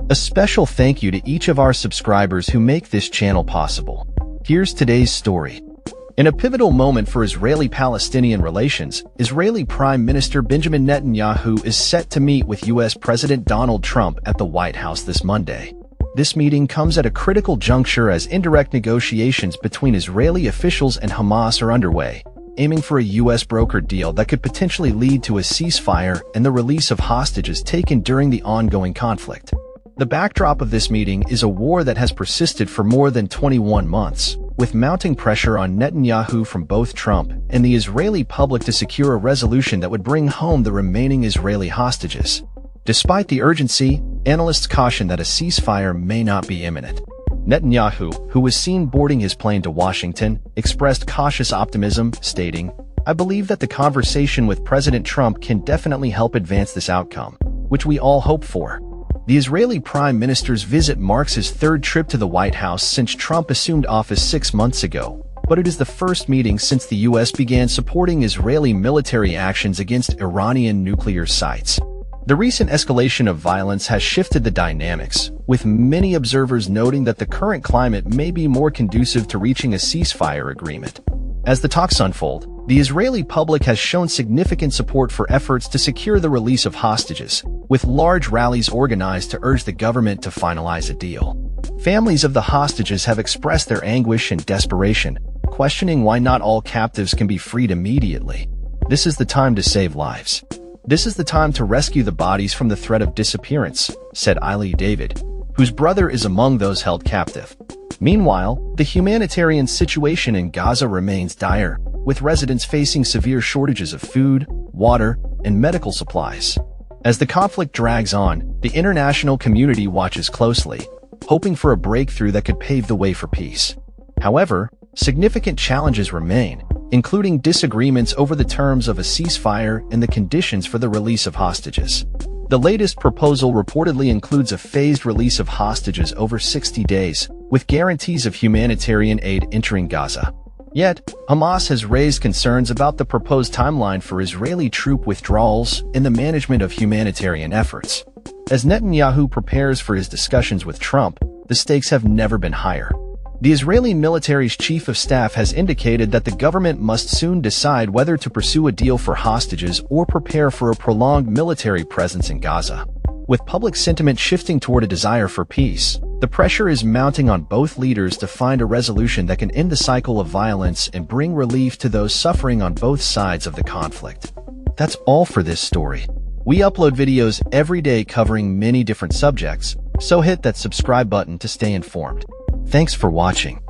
A special thank you to each of our subscribers who make this channel possible. Here's today's story. In a pivotal moment for Israeli-Palestinian relations, Israeli Prime Minister Benjamin Netanyahu is set to meet with U.S. President Donald Trump at the White House this Monday. This meeting comes at a critical juncture as indirect negotiations between Israeli officials and Hamas are underway, aiming for a U.S.-brokered deal that could potentially lead to a ceasefire and the release of hostages taken during the ongoing conflict. The backdrop of this meeting is a war that has persisted for more than 21 months, with mounting pressure on Netanyahu from both Trump and the Israeli public to secure a resolution that would bring home the remaining Israeli hostages. Despite the urgency, analysts caution that a ceasefire may not be imminent. Netanyahu, who was seen boarding his plane to Washington, expressed cautious optimism, stating, "I believe that the conversation with President Trump can definitely help advance this outcome, which we all hope for." The Israeli Prime Minister's visit marks his third trip to the White House since Trump assumed office 6 months ago, but it is the first meeting since the U.S. began supporting Israeli military actions against Iranian nuclear sites. The recent escalation of violence has shifted the dynamics, with many observers noting that the current climate may be more conducive to reaching a ceasefire agreement. As the talks unfold, the Israeli public has shown significant support for efforts to secure the release of hostages, with large rallies organized to urge the government to finalize a deal. Families of the hostages have expressed their anguish and desperation, questioning why not all captives can be freed immediately. This is the time to save lives. This is the time to rescue the bodies from the threat of disappearance, said Eli David, whose brother is among those held captive. Meanwhile, the humanitarian situation in Gaza remains dire, with residents facing severe shortages of food, water, and medical supplies. As the conflict drags on, the international community watches closely, hoping for a breakthrough that could pave the way for peace. However, significant challenges remain, including disagreements over the terms of a ceasefire and the conditions for the release of hostages. The latest proposal reportedly includes a phased release of hostages over 60 days, with guarantees of humanitarian aid entering Gaza. Yet, Hamas has raised concerns about the proposed timeline for Israeli troop withdrawals and the management of humanitarian efforts. As Netanyahu prepares for his discussions with Trump, the stakes have never been higher. The Israeli military's chief of staff has indicated that the government must soon decide whether to pursue a deal for hostages or prepare for a prolonged military presence in Gaza. With public sentiment shifting toward a desire for peace, the pressure is mounting on both leaders to find a resolution that can end the cycle of violence and bring relief to those suffering on both sides of the conflict. That's all for this story. We upload videos every day covering many different subjects, so hit that subscribe button to stay informed. Thanks for watching.